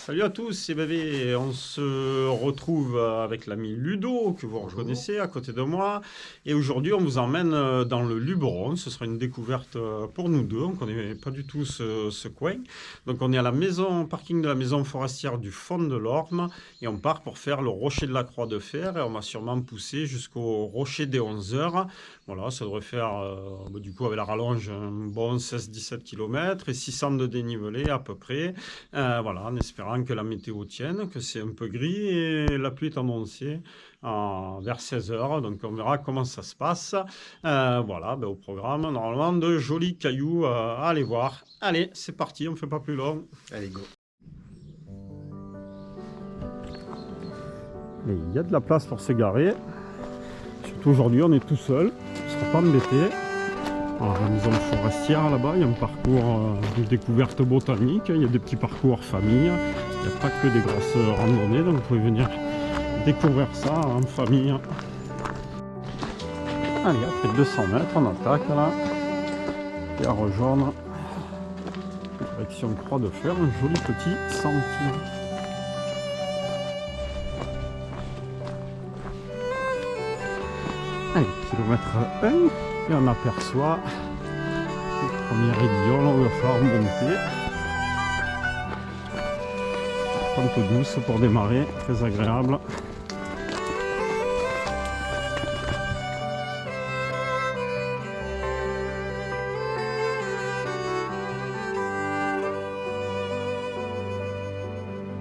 Salut à tous, c'est Bébé. On se retrouve avec l'ami Ludo, que vous reconnaissez à côté de moi. Et aujourd'hui, on vous emmène dans le Luberon. Ce sera une découverte pour nous deux. On ne connaît pas du tout ce coin. Donc, on est à la maison, parking de la maison forestière du Fond de l'Orme. Et on part pour faire le rocher de la Croix de Fer. Et on va sûrement pousser jusqu'au rocher des 11 heures. Voilà, ça devrait faire, du coup, avec la rallonge, un bon 16-17 km et 600 de dénivelé à peu près. Voilà, en espérant que la météo tienne, que c'est un peu gris et la pluie est annoncée vers 16 heures. Donc on verra comment ça se passe. Voilà, au programme, normalement, de jolis cailloux à aller voir. Allez, c'est parti, on ne fait pas plus long. Allez, go. Il y a de la place pour se garer. Surtout aujourd'hui, on est tout seul. On ne sera pas embêté. Alors, la maison forestière là-bas, il y a un parcours de découverte botanique, il y a des petits parcours famille, il n'y a pas que des grosses randonnées, donc vous pouvez venir découvrir ça en famille. Allez, après 200 mètres, on attaque là, et à rejoindre direction Croix de Fer, un joli petit sentier. Allez, kilomètre 1. Et on aperçoit le premier aiguillon, là où il va falloir monter. Pente douce pour démarrer, très agréable.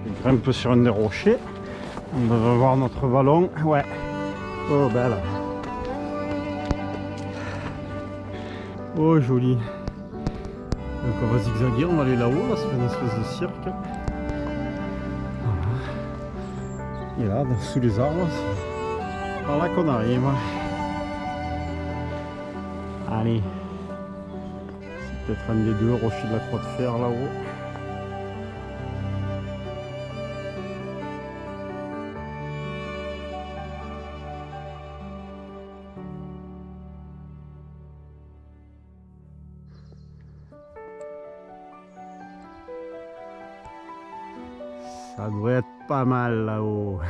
On grimpe sur un des rochers. On va voir notre ballon. Ouais. Oh, belle. Oh, joli. Donc on va zigzaguer, on va aller là-haut, là, c'est une espèce de cirque. Voilà. Et là, sous les arbres, c'est par là qu'on arrive. Allez. C'est peut-être un des deux rochers de la Croix de Fer là-haut. Ça devrait être pas mal là-haut.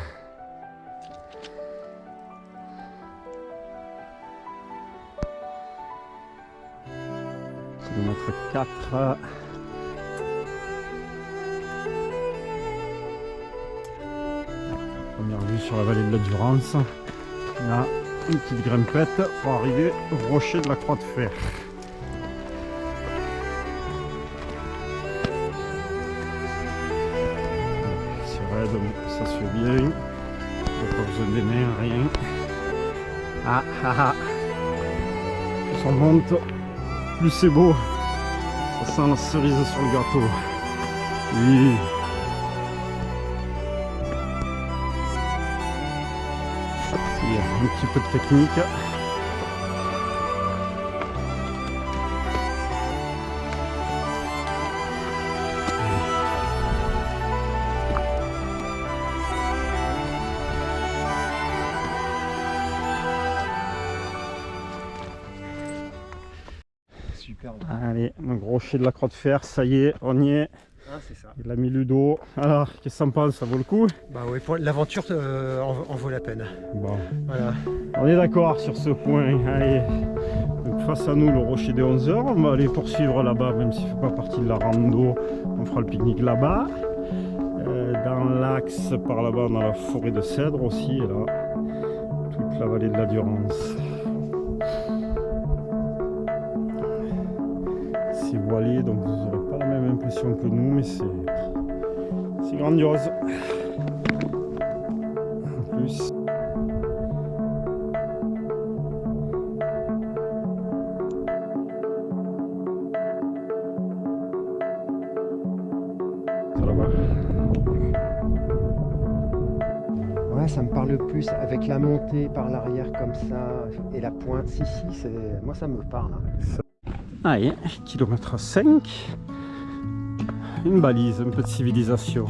Kilomètre 4. Première vue sur la vallée de la Durance. Là, une petite grimpette pour arriver au rocher de la Croix de Fer. Ça se fait bien, il n'y a pas besoin des mains, rien. Ah ah ah, plus on monte, plus c'est beau, ça sent la cerise sur le gâteau. Oui. Il y a un petit peu de technique. Superbe. Allez, le rocher de la Croix de Fer, ça y est, on y est. Hein, c'est ça. L'ami Ludo. Alors, qu'est-ce que t'en penses? Ça vaut le coup? Bah oui, pour l'aventure en vaut la peine. Bon. Voilà. On est d'accord sur ce point. Allez. Donc, face à nous, le rocher des 11 heures. On va aller poursuivre là-bas, même s'il ne fait pas partie de la rando. On fera le pique-nique là-bas. Dans l'axe, par là-bas, on a la forêt de cèdres aussi. Et là, toute la vallée de la Durance. C'est voilé, donc vous n'aurez pas la même impression que nous, mais c'est grandiose. En plus. Ouais, ça me parle plus avec la montée par l'arrière comme ça et la pointe. Si, moi ça me parle. Allez, kilomètre 5. Une balise, un peu de civilisation.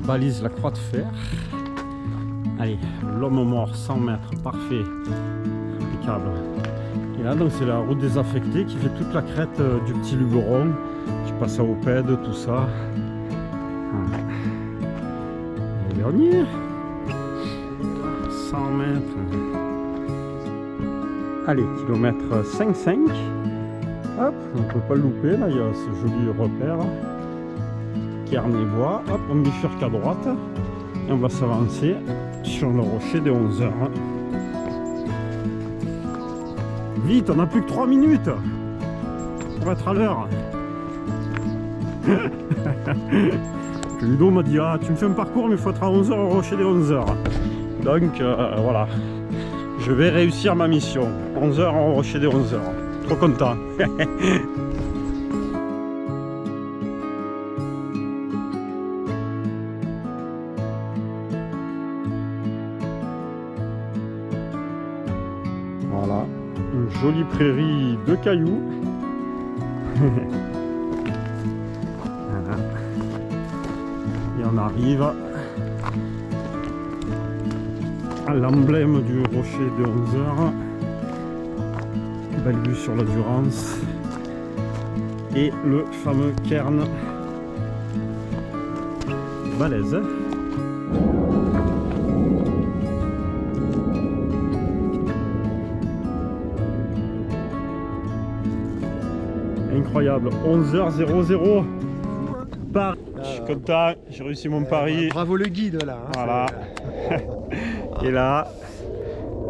Balise la croix de fer. Allez, l'homme mort, 100 mètres, parfait. Impeccable. Et là, donc c'est la route désaffectée qui fait toute la crête du petit Luberon, qui passe à Opède, tout ça. Voilà. Et on y est. 100 mètres. Allez, kilomètre 5,5. Hop, on ne peut pas le louper, là il y a ce joli repère. Cairn et bois. Hop, on bifurque à droite. Et on va s'avancer sur le rocher des 11 heures. Vite, on n'a plus que 3 minutes pour être à l'heure. Ludo m'a dit, ah tu me fais un parcours mais il faut être à 11 heures au rocher des 11 heures. Donc voilà, je vais réussir ma mission. 11 heures au rocher des 11 heures. Trop content. Voilà, une jolie prairie de cailloux. Voilà. Et on arrive à l'emblème du rocher de 11 heures. Belle vue sur la Durance. Et le fameux cairn. Balèze. Incroyable, 11h00. Paris. Je suis content, j'ai réussi mon pari. Bravo le guide là. Hein, voilà. Et là,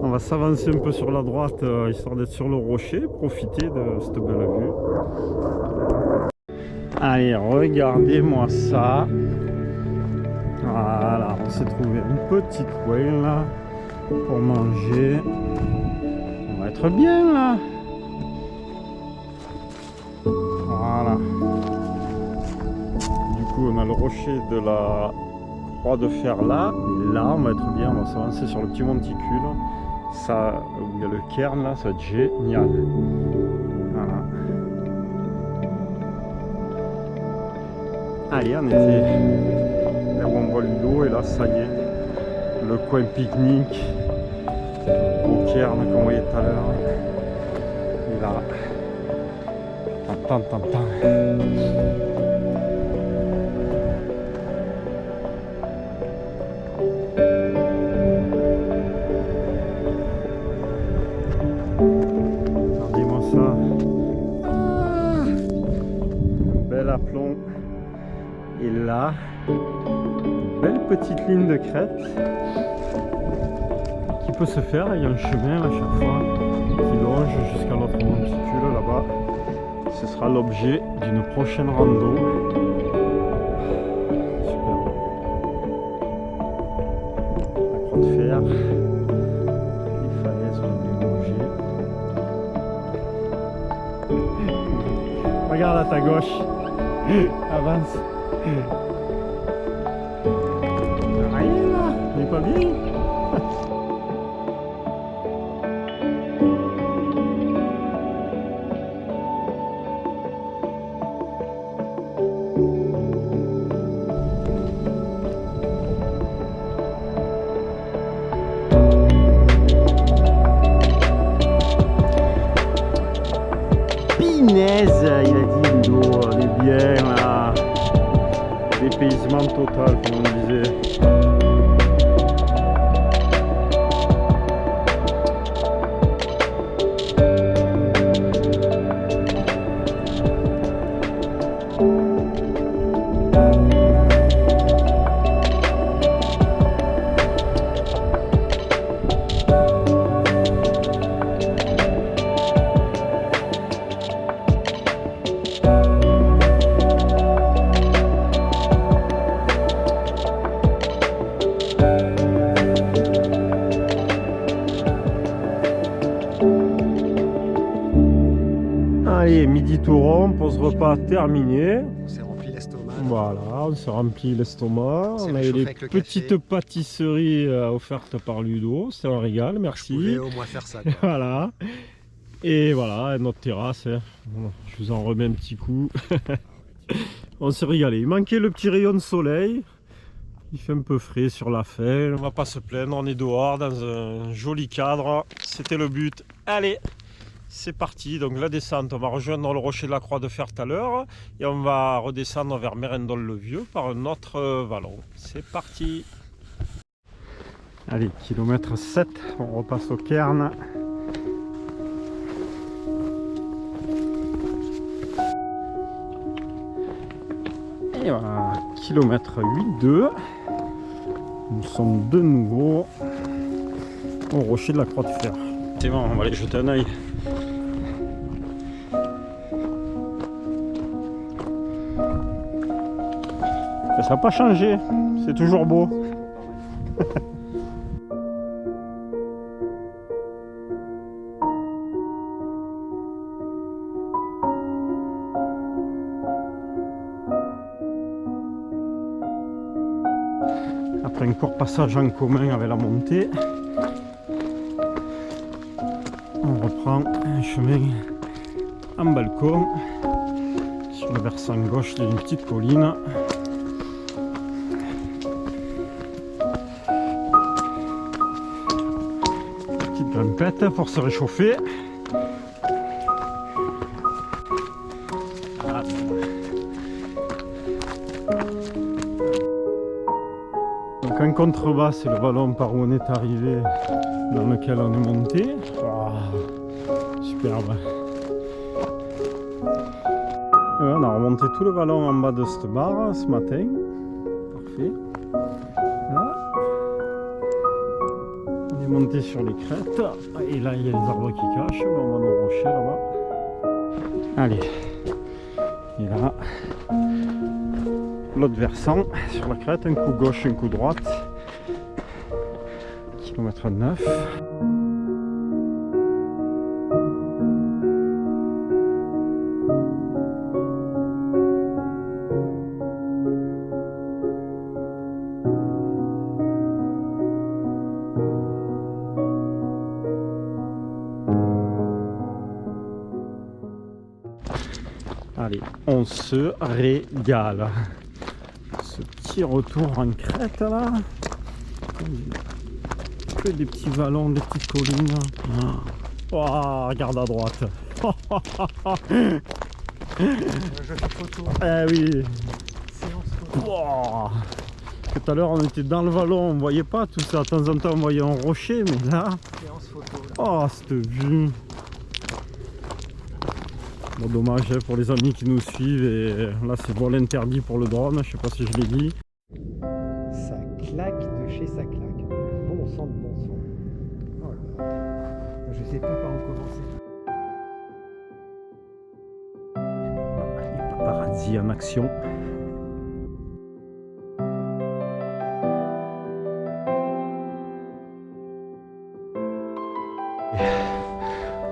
on va s'avancer un peu sur la droite, histoire d'être sur le rocher, profiter de cette belle vue. Allez, regardez-moi ça. Voilà, on s'est trouvé un petit coin là pour manger. On va être bien là. Voilà. Du coup, on a le rocher de la croix de fer là. Et là, on va être bien. On va s'avancer sur le petit monticule. Ça, où il y a le cairn là, ça va être génial. Voilà. Allez, on était vers où on voit Ludo et là, ça y est, le coin pique-nique au cairn qu'on voyait tout à l'heure. Et là, tant. Regardez-moi ça. Un bel aplomb. Et là, une belle petite ligne de crête qui peut se faire. Il y a un chemin à chaque fois qui longe jusqu'à l'autre monticule là-bas. Ce sera l'objet d'une prochaine rando. Super. La croix de fer. Les falaises, on a bien bougé. Regarde à ta gauche. Avance. Rien là, on n'est pas bien. Pinaise, il a dit Ludo, on est bien là. dépaysement total, comme on disait. Allez, midi tout rond, pause repas terminé. On s'est rempli l'estomac. Voilà, on s'est rempli l'estomac. On a eu les petites pâtisseries offertes par Ludo. C'est un régal, merci. Je pouvais au moins faire ça, quoi. Voilà. Et voilà, notre terrasse. Hein. Voilà, je vous en remets un petit coup. On s'est régalé. Il manquait le petit rayon de soleil. Il fait un peu frais sur la fin. On va pas se plaindre, on est dehors dans un joli cadre. C'était le but. Allez, c'est parti. Donc la descente, on va rejoindre le rocher de la Croix de Fer tout à l'heure. Et on va redescendre vers Mérindol-le-Vieux par un autre vallon. C'est parti. Allez, kilomètre 7, on repasse au cairn. Et voilà, kilomètre 8,2. Nous sommes de nouveau au rocher de la Croix de Fer. C'est bon, on va aller jeter un oeil. Ça n'a pas changé, c'est toujours beau. Après un court passage en commun avec la montée, on reprend un chemin en balcon sur le versant gauche d'une petite colline. Petite grimpette pour se réchauffer. Donc en contrebas, c'est le vallon par où on est arrivé, dans lequel on est monté. Oh, superbe. Et on a remonté tout le vallon en bas de cette barre ce matin. Parfait. Là. On est monté sur les crêtes. Et là, il y a les arbres qui cachent. On va nos rochers là-bas. Allez. Et là, l'autre versant sur la crête, un coup gauche, un coup droite. Kilomètre 9. Allez, on se régale. Ce petit retour en crête là. Que des petits vallons, des petites collines. Oh, regarde à droite. Jolie photo. Eh oui. Séance photo. Oh. Tout à l'heure on était dans le vallon, on voyait pas tout ça. De temps en temps on voyait un rocher, mais là. Séance photo. Oh, cette vue. Bon, dommage hein, pour les amis qui nous suivent. Et là c'est vol interdit pour le drone, je sais pas si je l'ai dit. Ça claque de chez ça claque. Bon sang de bon sang. Oh là là. Je sais pas par où commencer. Les paparazzi en action.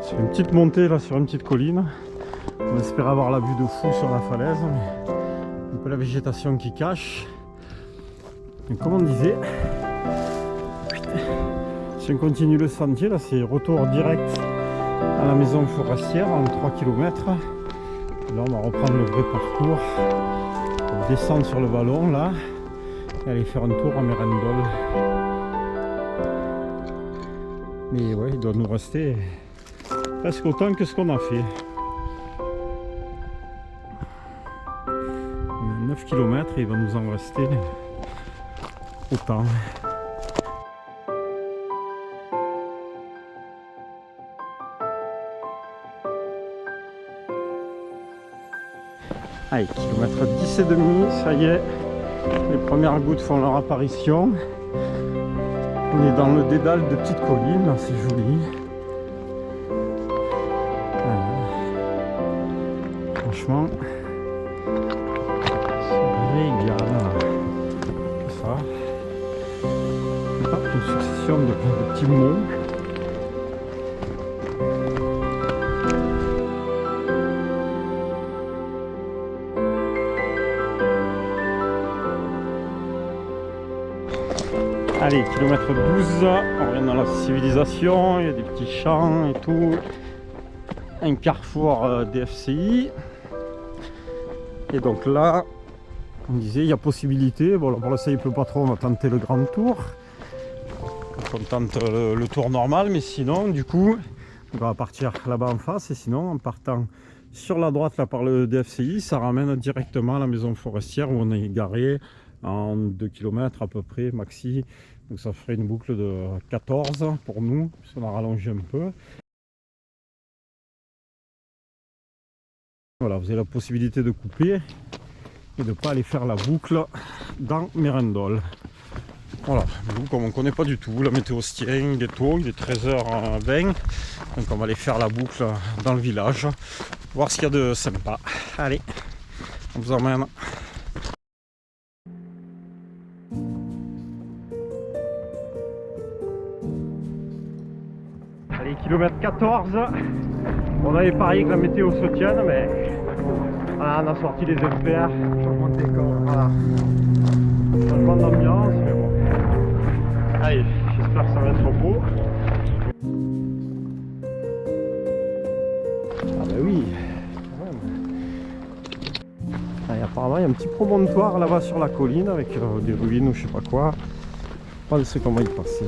C'est une petite montée là sur une petite colline. On espère avoir la vue de fou sur la falaise, mais un peu la végétation qui cache. Et comme on disait, si on continue le sentier, là c'est retour direct à la maison forestière en 3 km. Là on va reprendre le vrai parcours, on descend sur le vallon là et aller faire un tour à Mérindol. Mais ouais, il doit nous rester presque autant que ce qu'on a fait. On a 9 9 km et il va nous en rester autant. Allez, kilomètre 10 et demi, ça y est, les premières gouttes font leur apparition. On est dans le dédale de petites collines, c'est joli. Franchement, c'est régal. Ça. Hop, une succession de petits monts. Allez, kilomètre 12, on revient dans la civilisation, il y a des petits champs et tout. Un carrefour DFCI. Et donc là, on disait, il y a possibilité, bon là pour l'instant il ne pleut pas trop, on va tenter le grand tour. On tente le tour normal, mais sinon du coup, on va partir là-bas en face, et sinon en partant sur la droite là par le DFCI, ça ramène directement à la maison forestière où on est garé en 2 km à peu près maxi. Donc ça ferait une boucle de 14 pour nous, si on a rallongé un peu. Voilà, vous avez la possibilité de couper et de ne pas aller faire la boucle dans Mérindol. Voilà, nous comme on ne connaît pas du tout, la météo se tient, il est tôt, il est 13h20. Donc on va aller faire la boucle dans le village, voir ce qu'il y a de sympa. Allez, on vous emmène. Allez, kilomètre 14. On avait parié que la météo se tienne, mais voilà, on a sorti les experts. Changement de décor, voilà. Changement d'ambiance, mais bon. Allez, j'espère que ça va être beau. Ah bah oui, quand même. Allez, apparemment il y a un petit promontoire là-bas sur la colline avec des ruines ou je sais pas quoi. Je ne sais pas comment y passer.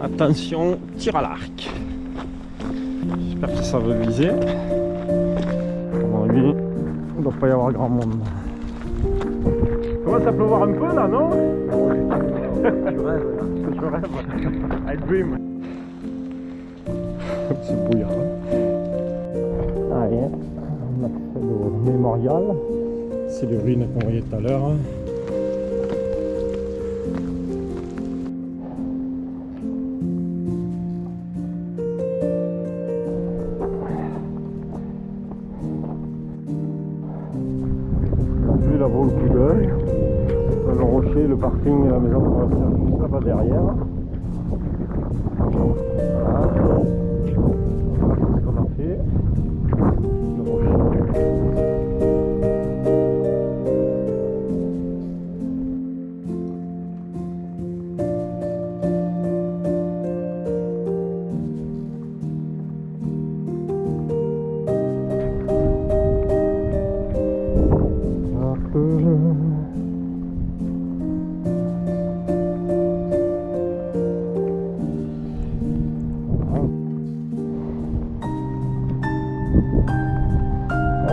Attention, tir à l'arc. J'espère que ça veut viser. À mon avis, il ne doit pas y avoir grand monde. Commence à pleuvoir un peu là, non? Je rêve. Je rêve. I dream. C'est brouillard. Allez, on accède au mémorial. C'est les ruines qu'on voyait tout à l'heure. Là vaut le coup d'œil. Le rocher, le parking et la maison forestière juste là-bas derrière. Voilà. C'est ce qu'on a fait. Le rocher.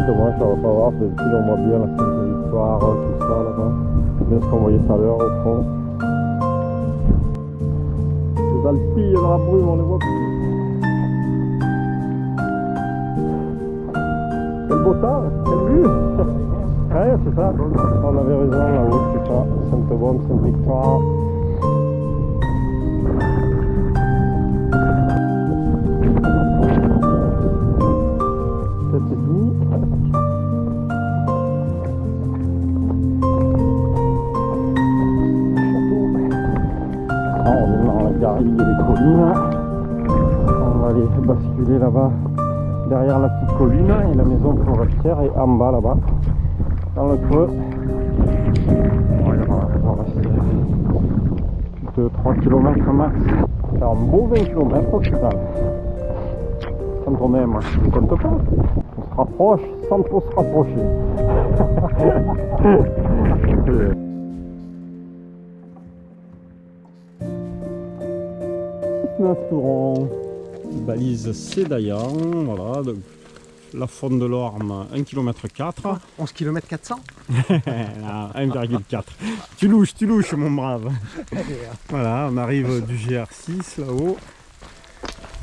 Dommage, ça va pas voir, parce que on voit bien la Sainte-Victoire, tout ça là-bas. Bien ce qu'on voyait tout à l'heure au fond. Les Alpilles dans la brume, on les voit plus. Quel beau temps, quelle vue. Ouais, c'est ça, on avait raison là-haut, c'est ça. Sainte-Bonne, Sainte-Victoire. Il y a des collines. On va aller basculer là-bas derrière la petite colline et la maison forestière est en bas là-bas dans le creux. Voilà, on va rester 2-3 km max. C'est un beau 20 km au final. Quand on aime, je ne compte pas. On se rapproche sans trop se rapprocher. 9 tourons, balise Cédaillan, voilà, donc la Fonte de l'Orme, 1 km 4. 11 km 400. 1,4. Tu louches mon brave. Voilà, on arrive du GR6 là-haut.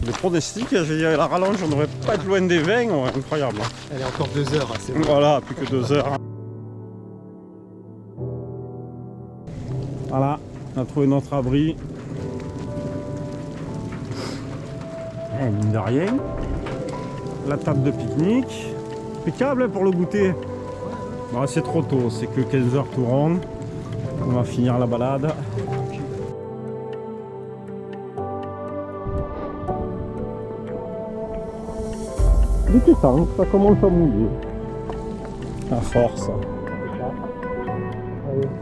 Les pronostics, je vais dire, la rallonge, on ne devrait pas être loin des 20, ouais, incroyable. Elle est encore 2 heures. C'est bon. Voilà, plus que 2 heures. Voilà, on a trouvé notre abri. Et mine de rien, la table de pique-nique, impeccable pour le goûter. Bon, c'est trop tôt, c'est que 15h tout rond. On va finir la balade. Il était temps, ça commence à mouiller. À force.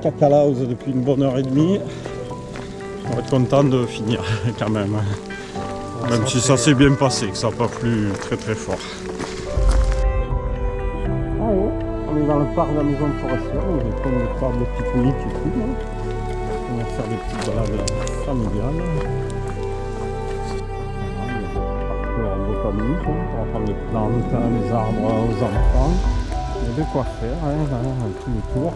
Cacalaos depuis une bonne heure et demie. On va être content de finir quand même. Même si ça s'est bien passé, que ça n'a pas plu très très fort. Allez, on est dans le parc de la maison forestière, on est comme le parc de pique-nique et tout. Là. On va faire des petites balades familiales. En botanique, on va prendre les plantes, les arbres aux enfants. Il y a de quoi faire, hein, tout le tour.